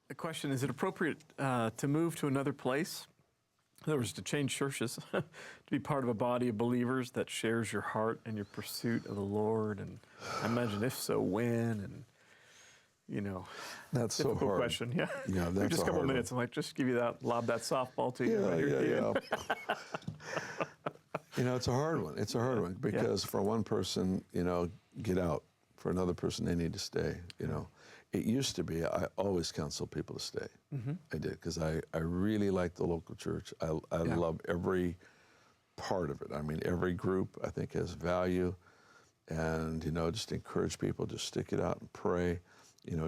The question, is it appropriate to move to another place? In other words, to change churches, to be part of a body of believers that shares your heart and your pursuit of the Lord? And I imagine if so, when? And, that's so hard. Question. Yeah. Yeah, that's just a couple hard minutes. I'm like, just give you lob that softball to you. Yeah. It's a hard one. It's a hard one because for one person, get out. For another person, they need to stay. It used to be I always counsel people to stay. Mm-hmm. I did because I really like the local church. I love every part of it. I mean, every group I think has value, and just encourage people to stick it out and pray.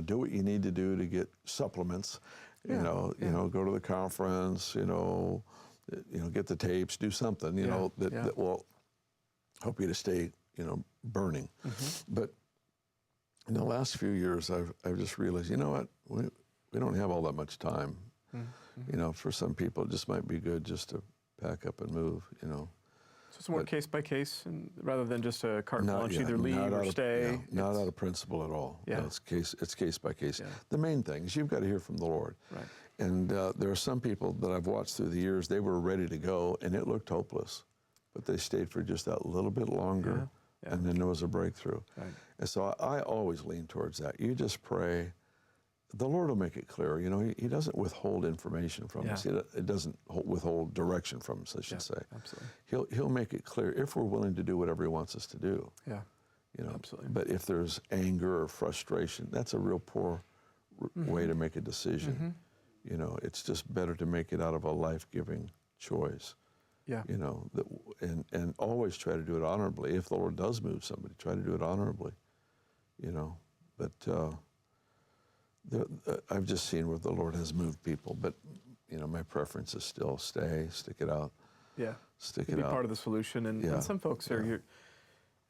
Do what you need to do to get supplements. Go to the conference. Get the tapes. Do something. That will help you to stay. Burning. Mm-hmm. But in the last few years, I've just realized, what, we don't have all that much time. Mm-hmm. For some people, it just might be good just to pack up and move. So it's more case by case, and rather than just a carte blanche, either leave or stay. Not out of principle at all. Yeah. It's case by case. Yeah. The main thing is you've got to hear from the Lord. Right. And there are some people that I've watched through the years. They were ready to go, and it looked hopeless, but they stayed for just that little bit longer. Yeah. Yeah. And then there was a breakthrough. Right. And so I always lean towards that. You just pray. The Lord will make it clear. He doesn't withhold information from us. It doesn't withhold direction from us, I should say. Absolutely. He'll make it clear if we're willing to do whatever He wants us to do. Yeah. Absolutely. But if there's anger or frustration, that's a real poor way to make a decision. Mm-hmm. It's just better to make it out of a life-giving choice. Yeah. And always try to do it honorably. If the Lord does move somebody, try to do it honorably. But I've just seen where the Lord has moved people. But my preference is still stick it out. Yeah. Stick it out. Be part of the solution. And some folks are.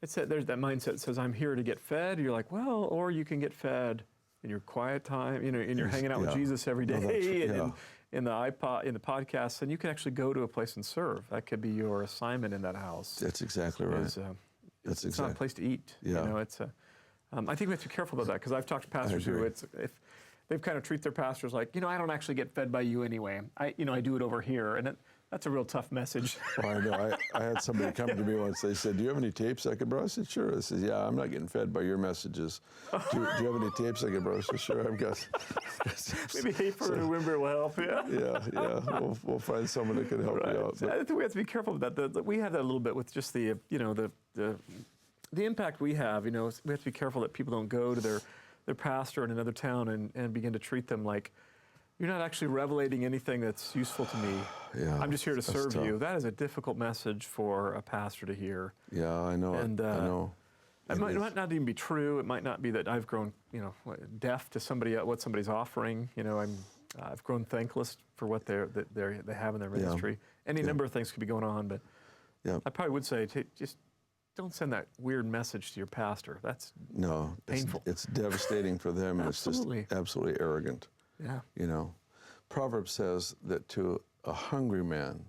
There's that mindset that says, "I'm here to get fed." You're like, well, or you can get fed in your quiet time. And you're hanging out with Jesus every day. In the podcast, and you can actually go to a place and serve. That could be your assignment in that house. That's exactly right. It's not a place to eat. Yeah. I think we have to be careful about that, because I've talked to pastors who if they've kind of treat their pastors like, I don't actually get fed by you anyway. I do it over here, and that's a real tough message. Well, I know. I had somebody come to me once. They said, "Do you have any tapes I could borrow?" I said, "Sure." I said, "Yeah, I'm not getting fed by your messages. Do you have any tapes I could borrow?" I said, "Sure, I've got." Maybe Hafer and Wimber will help you. Yeah. We'll find someone that can help you out. But I think we have to be careful of that. We have that a little bit with just the impact we have. We have to be careful that people don't go to their pastor in another town and begin to treat them like, you're not actually revelating anything that's useful to me. Yeah, I'm just here to serve tough. you. That is a difficult message for a pastor to hear. Yeah, I know. And I know. It might not even be true. It might not be that I've grown, deaf to what somebody's offering. I've grown thankless for what they have in their ministry. Any number of things could be going on, but I probably would say just don't send that weird message to your pastor. That's painful. It's devastating for them. Absolutely. It's just absolutely arrogant. Yeah. Proverbs says that to a hungry man,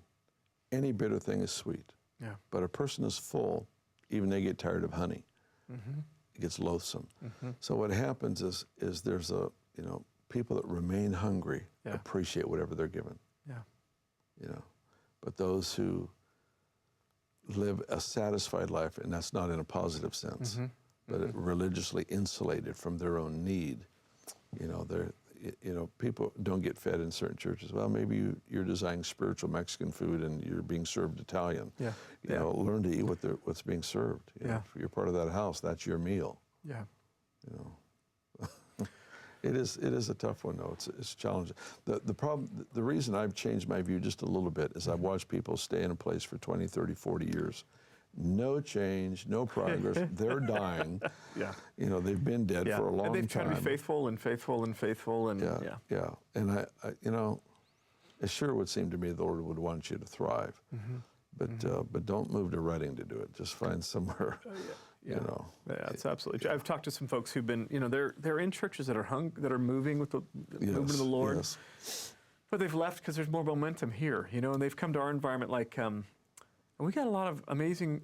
any bitter thing is sweet. Yeah. But a person is full, even they get tired of honey. Mm-hmm. It gets loathsome. Mm-hmm. So what happens is there's people that remain hungry appreciate whatever they're given. Yeah. But those who live a satisfied life, and that's not in a positive sense, but religiously insulated from their own need, people don't get fed in certain churches. Well, maybe you're designing spiritual Mexican food and you're being served Italian. Learn to eat what's being served. If you're part of that house, that's your meal. Yeah. It is a tough one, though. It's challenging. The reason I've changed my view just a little bit is I've watched people stay in a place for 20, 30, 40 years. No change, no progress. They're dying. Yeah. They've been dead for a long time. And they've tried to be faithful and faithful and faithful. And yeah. And I it sure would seem to me the Lord would want you to thrive. But don't move to Reading to do it. Just find somewhere. Yeah, it's absolutely true. I've talked to some folks who've been, they're in churches that are moving with the movement of the Lord, but they've left because there's more momentum here, and they've come to our environment like, and we got a lot of amazing,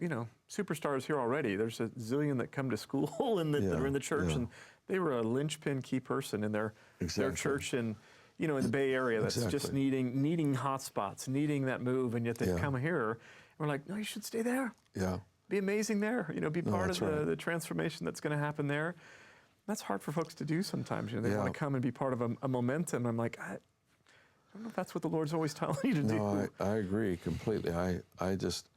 superstars here already. There's a zillion that come to school and that are in the church, and they were a linchpin key person in their church in in the Bay Area that's just needing hot spots, needing that move, and yet they come here and we're like, no, you should stay there. Yeah. Be amazing there. Be part of the transformation that's going to happen there. That's hard for folks to do sometimes. They want to come and be part of a momentum. I'm like, I don't know if that's what the Lord's always telling you to do. No, I agree completely. I just,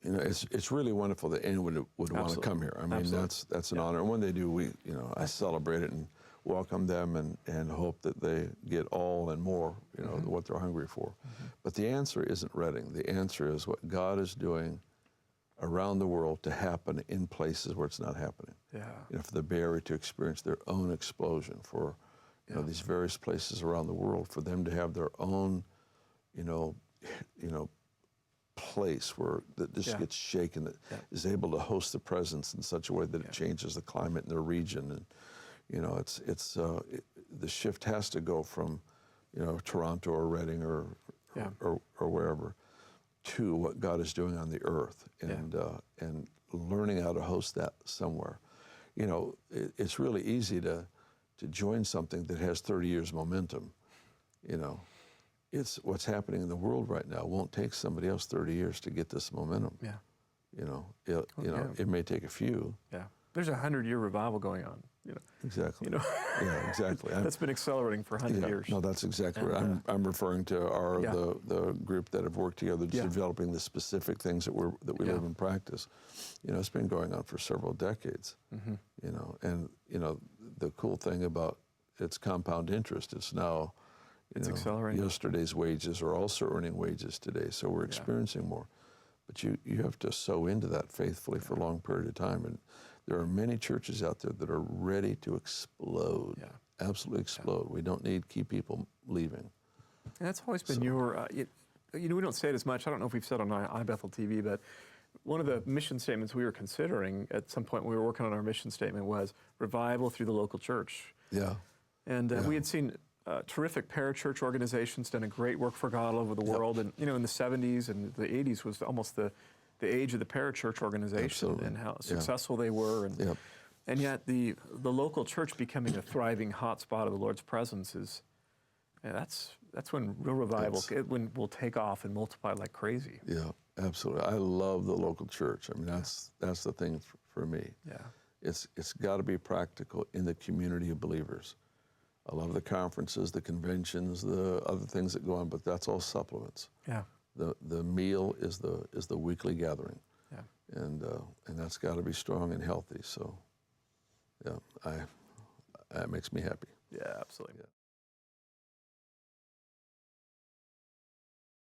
it's really wonderful that anyone would want to come here. I mean, that's an honor. And when they do, I celebrate it and welcome them and hope that they get all and more, what they're hungry for. But the answer isn't Reading. The answer is what God is doing around the world to happen in places where it's not happening. Yeah. For the Bay Area to experience their own explosion, for these various places around the world, for them to have their own, place where that just gets shaken, that is able to host the presence in such a way that it changes the climate in their region. And the shift has to go from, Toronto or Reading or wherever, to what God is doing on the earth, and learning how to host that somewhere. It's really easy to join something that has 30 years momentum. It's what's happening in the world right now won't take somebody else 30 years to get this momentum. Yeah. It may take a few. Yeah. There's a 100-year revival going on. Exactly. Yeah, exactly. That's been accelerating for 100 years. No, that's exactly right. I'm referring to the group that have worked together, just developing the specific things that we live and practice. It's been going on for several decades. And the cool thing about its compound interest is now, it's accelerating. Yesterday's wages are also earning wages today, so we're experiencing more. But you have to sow into that faithfully for a long period of time. And there are many churches out there that are ready to explode, absolutely explode. We don't need key people leaving. And that's always been your, we don't say it as much. I don't know if we've said on iBethel TV, but one of the mission statements we were considering at some point when we were working on our mission statement was revival through the local church. Yeah. And we had seen terrific parachurch organizations done a great work for God all over the world. And, in the 70s and the 80s was almost the age of the parachurch organization and how successful they were. And yet the local church becoming a thriving hotspot of the Lord's presence is, that's when real revival will take off and multiply like crazy. Yeah, absolutely. I love the local church. I mean, that's the thing for me. Yeah. It's got to be practical in the community of believers. I love the conferences, the conventions, the other things that go on, but that's all supplements. Yeah. The meal is the weekly gathering. Yeah. And that's got to be strong and healthy. So, that makes me happy. Yeah, absolutely. Yeah.